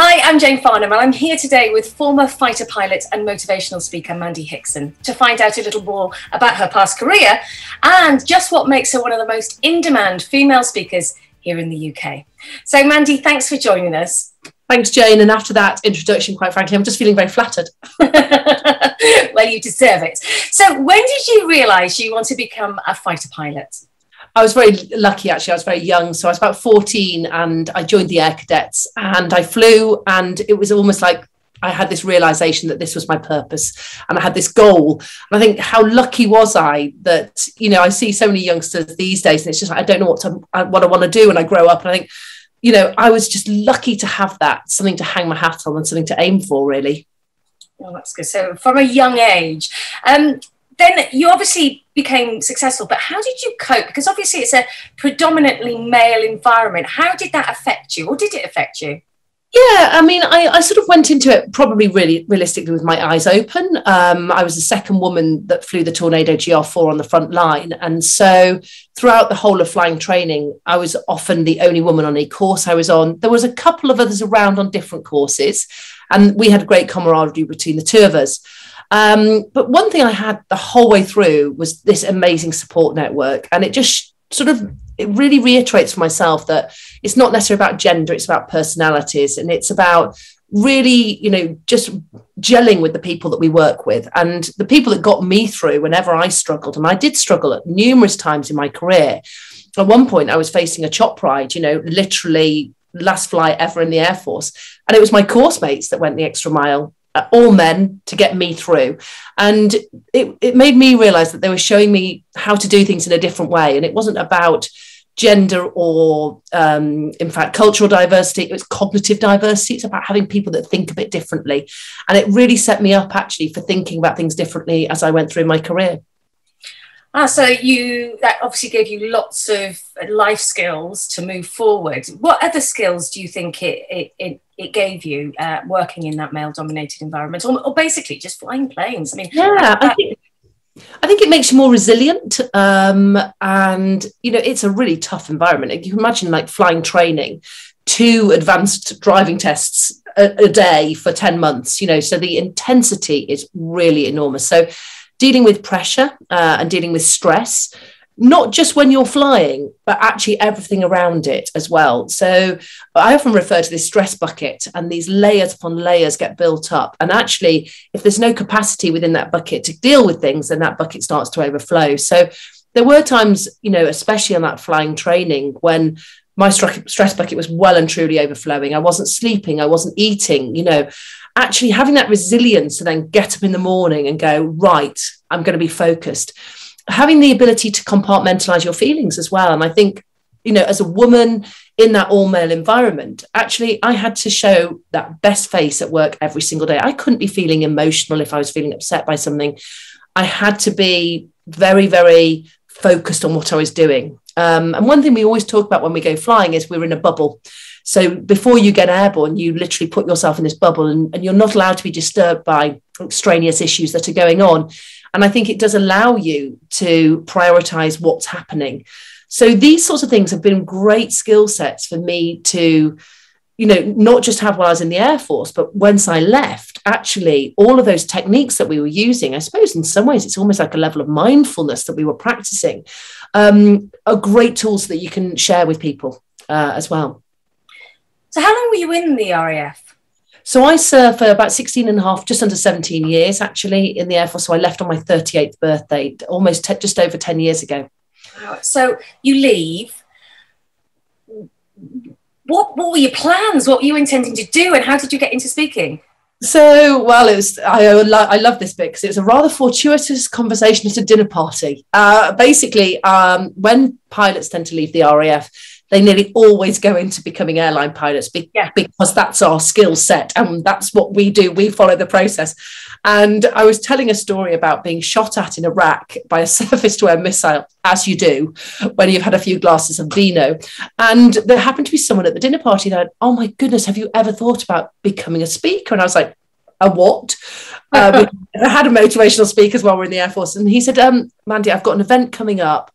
Hi, I'm Jane Farnham, and I'm here today with former fighter pilot and motivational speaker Mandy Hickson to find out a little more about her past career and just what makes her one of the most in-demand female speakers here in the UK. So Mandy, thanks for joining us. Thanks, Jane. And after that introduction, quite frankly, I'm just feeling very flattered. Well, you deserve it. So when did you realise you want to become a fighter pilot? I was very lucky, actually. I was very young. So I was about 14 and I joined the Air Cadets and I flew, and it was almost like I had this realisation that this was my purpose and I had this goal. And I think, how lucky was I that, you know, I see so many youngsters these days and it's just like, I don't know what I want to do when I grow up. And I think, you know, I was just lucky to have that, something to hang my hat on and something to aim for, really. Well, that's good. So from a young age, then you obviously became successful, but how did you cope? Because obviously it's a predominantly male environment. How did that affect you, or did it affect you? Yeah, I mean, I sort of went into it probably really realistically with my eyes open. I was the second woman that flew the Tornado GR4 on the front line. And so throughout the whole of flying training, I was often the only woman on any course I was on. There was a couple of others around on different courses, and we had great camaraderie between the two of us. But one thing I had the whole way through was this amazing support network. And it just it really reiterates for myself that it's not necessarily about gender, it's about personalities. And it's about really, you know, just gelling with the people that we work with. And the people that got me through whenever I struggled, and I did struggle at numerous times in my career. At one point, I was facing a chop ride, you know, literally last flight ever in the Air Force. And it was my course mates that went the extra mile, all men, to get me through. And it made me realize that they were showing me how to do things in a different way. And it wasn't about gender or, in fact, cultural diversity. It was cognitive diversity. It's about having people that think a bit differently. And it really set me up, actually, for thinking about things differently as I went through my career. So that obviously gave you lots of life skills to move forward. What other skills do you think it gave you working in that male-dominated environment, or basically just flying planes? I mean, yeah, I think it makes you more resilient, and you know, it's a really tough environment. You can imagine like flying training, 2 advanced driving tests a day for 10 months. You know, so the intensity is really enormous. So dealing with pressure and dealing with stress, not just when you're flying, but actually everything around it as well. So I often refer to this stress bucket, and these layers upon layers get built up. And actually, if there's no capacity within that bucket to deal with things, then that bucket starts to overflow. So there were times, you know, especially on that flying training, when my stress bucket was well and truly overflowing. I wasn't sleeping, I wasn't eating, you know. Actually having that resilience to then get up in the morning and go, right, I'm going to be focused. Having the ability to compartmentalize your feelings as well. And I think, you know, as a woman in that all-male environment, actually, I had to show that best face at work every single day. I couldn't be feeling emotional if I was feeling upset by something. I had to be very, very focused on what I was doing. And one thing we always talk about when we go flying is we're in a bubble. So before you get airborne, you literally put yourself in this bubble, and you're not allowed to be disturbed by extraneous issues that are going on. And I think it does allow you to prioritize what's happening. So these sorts of things have been great skill sets for me to, you know, not just have while I was in the Air Force, but once I left, actually, all of those techniques that we were using, I suppose in some ways it's almost like a level of mindfulness that we were practicing, are great tools that you can share with people as well. So how long were you in the RAF? So I served for about 16 and a half, just under 17 years, actually, in the Air Force. So I left on my 38th birthday, almost just over 10 years ago. So you leave. What were your plans? What were you intending to do? And how did you get into speaking? So, well, it was, I love this bit because it was a rather fortuitous conversation at a dinner party. Basically, when pilots tend to leave the RAF, they nearly always go into becoming airline pilots because that's our skill set and that's what we do. We follow the process. And I was telling a story about being shot at in Iraq by a surface-to-air missile, as you do when you've had a few glasses of vino. And there happened to be someone at the dinner party that, oh my goodness, have you ever thought about becoming a speaker? And I was like, a what? We had a motivational speakers while we're in the Air Force. And he said, Mandy, I've got an event coming up.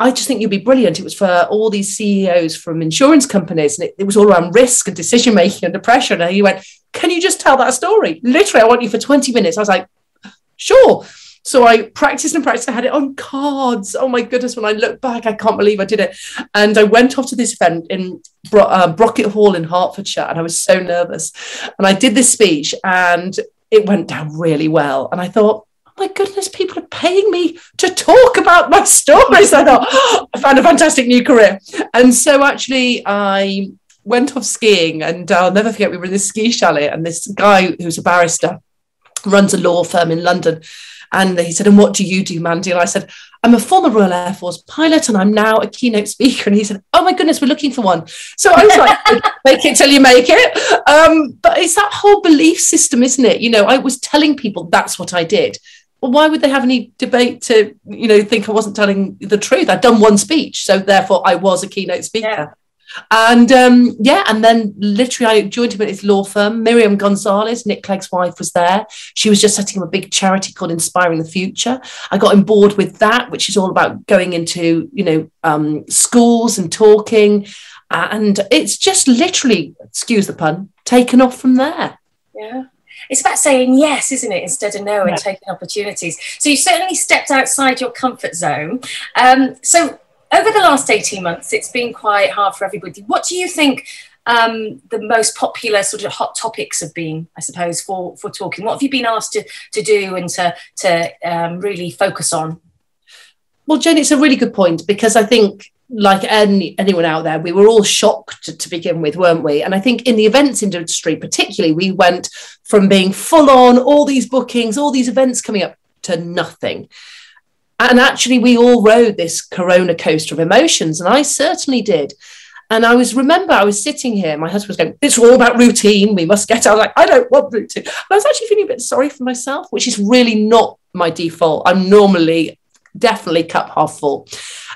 I just think you'd be brilliant. It was for all these CEOs from insurance companies, and it was all around risk and decision making under pressure. And he went, can you just tell that story? Literally, I want you for 20 minutes. I was like, sure. So I practiced and practiced. I had it on cards. Oh my goodness, when I look back, I can't believe I did it. And I went off to this event in Brocket Hall in Hertfordshire, and I was so nervous. And I did this speech, and it went down really well. And I thought, oh my goodness, people are paying me to talk about my stories. I thought, oh, I found a fantastic new career. And so actually I went off skiing, and I'll never forget, we were in this ski chalet, and this guy who's a barrister runs a law firm in London. And he said, and what do you do, Mandy? And I said, I'm a former Royal Air Force pilot, and I'm now a keynote speaker. And he said, oh my goodness, we're looking for one. So I was like, make it till you make it. But it's that whole belief system, isn't it? You know, I was telling people that's what I did. Well, why would they have any debate to, you know, think I wasn't telling the truth? I'd done one speech, so therefore I was a keynote speaker. Yeah. And and then literally I joined him at his law firm. Miriam Gonzalez, Nick Clegg's wife, was there. She was just setting up a big charity called Inspiring the Future. I got on board with that, which is all about going into, you know, schools and talking. And it's just literally, excuse the pun, taken off from there. Yeah. It's about saying yes, isn't it, instead of no, and taking opportunities. So you certainly stepped outside your comfort zone. So over the last 18 months, it's been quite hard for everybody. What do you think the most popular sort of hot topics have been, I suppose, for talking? What have you been asked to do and to really focus on? Well, Jen, it's a really good point, because I think, like anyone out there, we were all shocked to begin with, weren't we? And I think in the events industry particularly, we went from being full on, all these bookings, all these events coming up, to nothing. And actually, we all rode this corona coaster of emotions, and I certainly did. And I was sitting here, my husband was going, it's all about routine, we must get out. I was like, I don't want routine. And I was actually feeling a bit sorry for myself, which is really not my default. I'm normally definitely cup half full.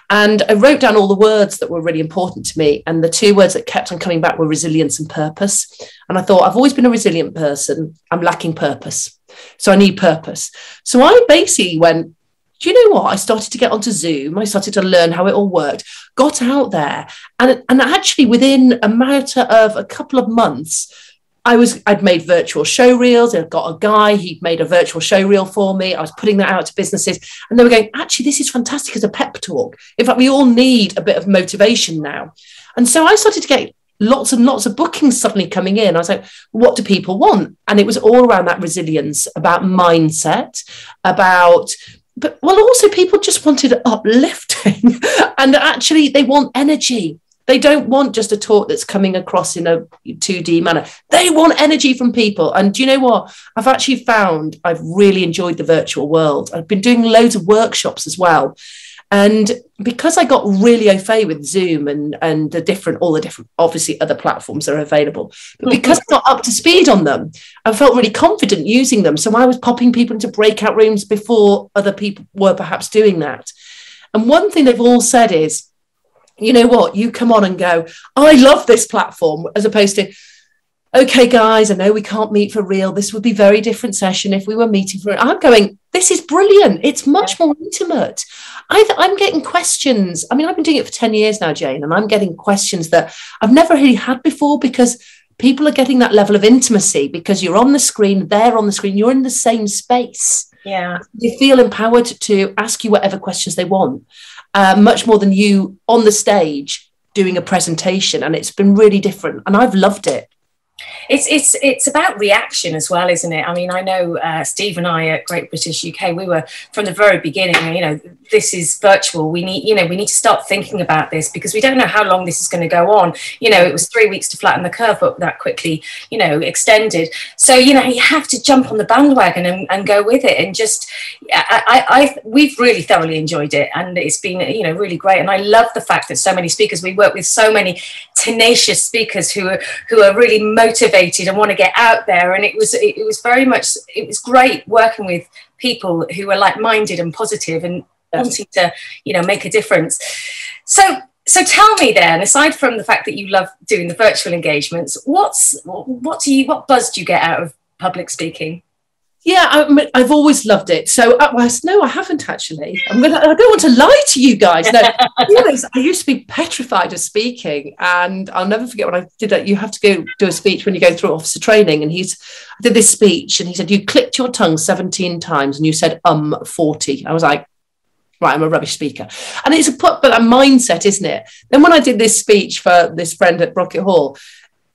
And I wrote down all the words that were really important to me. And the two words that kept on coming back were resilience and purpose. And I thought, I've always been a resilient person. I'm lacking purpose. So I need purpose. So I basically went, do you know what? I started to get onto Zoom. I started to learn how it all worked, got out there. And actually within a matter of a couple of months, I'd made virtual show reels. I'd got a guy, he'd made a virtual show reel for me. I was putting that out to businesses, and they were going, actually, this is fantastic as a pep talk. In fact, we all need a bit of motivation now. And so I started to get lots and lots of bookings suddenly coming in. I was like, what do people want? And it was all around that resilience, about mindset, but also people just wanted uplifting. And actually they want energy. They don't want just a talk that's coming across in a 2D manner. They want energy from people. And do you know what? I've actually found I've really enjoyed the virtual world. I've been doing loads of workshops as well. And because I got really au fait with Zoom and all the different, obviously, other platforms that are available, but because I got up to speed on them, I felt really confident using them. So I was popping people into breakout rooms before other people were perhaps doing that. And one thing they've all said is, you know what, you come on and go, I love this platform, as opposed to, okay, guys, I know we can't meet for real. This would be a very different session if we were meeting for it. I'm going, this is brilliant. It's much more intimate. I'm getting questions. I mean, I've been doing it for 10 years now, Jane, and I'm getting questions that I've never really had before, because people are getting that level of intimacy, because you're on the screen, they're on the screen, you're in the same space. Yeah. They feel empowered to ask you whatever questions they want. Much more than you on the stage doing a presentation, and it's been really different, and I've loved it. It's about reaction as well, isn't it? I mean, I know Steve and I at Great British UK, we were from the very beginning, you know, this is virtual. We need to start thinking about this, because we don't know how long this is going to go on. You know, it was 3 weeks to flatten the curve, but that quickly, you know, extended. So, you know, you have to jump on the bandwagon and go with it. And just, we've really thoroughly enjoyed it, and it's been, you know, really great. And I love the fact that so many speakers, we work with so many tenacious speakers who are really motivated and want to get out there. And it was great working with people who were like-minded and positive and wanting to, you know, make a difference. So tell me then, aside from the fact that you love doing the virtual engagements, what buzz do you get out of public speaking? Yeah, I've always loved it. So, no, I haven't actually. I don't want to lie to you guys. No, I used to be petrified of speaking, and I'll never forget when I did that. You have to go do a speech when you go through officer training, and I did this speech, and he said, "You clicked your tongue 17 times, and you said 40." I was like, right, I'm a rubbish speaker. And it's but a mindset, isn't it? Then when I did this speech for this friend at Brocket Hall,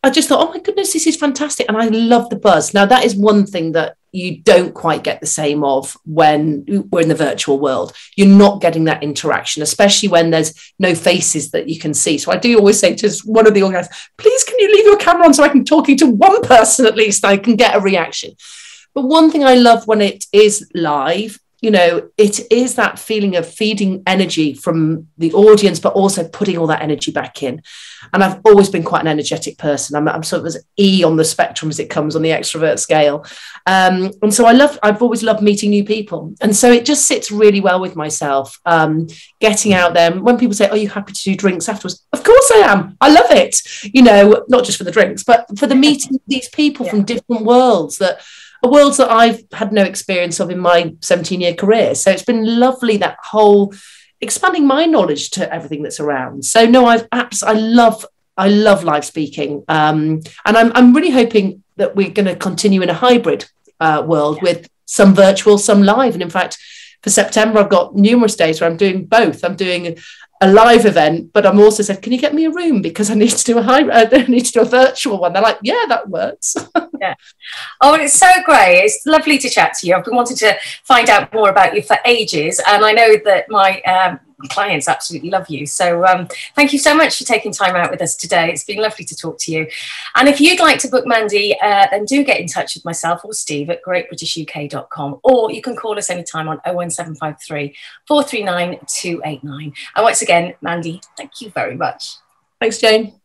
I just thought, oh my goodness, this is fantastic. And I love the buzz. Now, that is one thing that you don't quite get the same of when we're in the virtual world. You're not getting that interaction, especially when there's no faces that you can see. So I do always say to one of the organizers, please, can you leave your camera on so I can talk to one person at least, I can get a reaction. But one thing I love when it is live, it is that feeling of feeding energy from the audience, but also putting all that energy back in. And I've always been quite an energetic person. I'm sort of as E on the spectrum as it comes on the extrovert scale. And so I've always loved meeting new people. And so it just sits really well with myself, getting out there. When people say, are you happy to do drinks afterwards? Of course I am. I love it. Not just for the drinks, but for the meeting these people from different worlds worlds that I've had no experience of in my 17-year career. So it's been lovely, that whole expanding my knowledge to everything that's around. So no, I love live speaking. And I'm really hoping that we're going to continue in a hybrid world with some virtual, some live. And in fact, for September, I've got numerous days where I'm doing both. I'm doing a live event, but I'm also said, can you get me a room? Because I need to do a virtual one. They're like, yeah, that works. Yeah. Oh, and it's so great. It's lovely to chat to you. I've been wanting to find out more about you for ages. And I know that my clients absolutely love you. So thank you so much for taking time out with us today. It's been lovely to talk to you. And if you'd like to book Mandy, then do get in touch with myself or Steve at greatbritishuk.com, or you can call us anytime on 01753 439 289. And once again, Mandy, thank you very much. Thanks, Jane.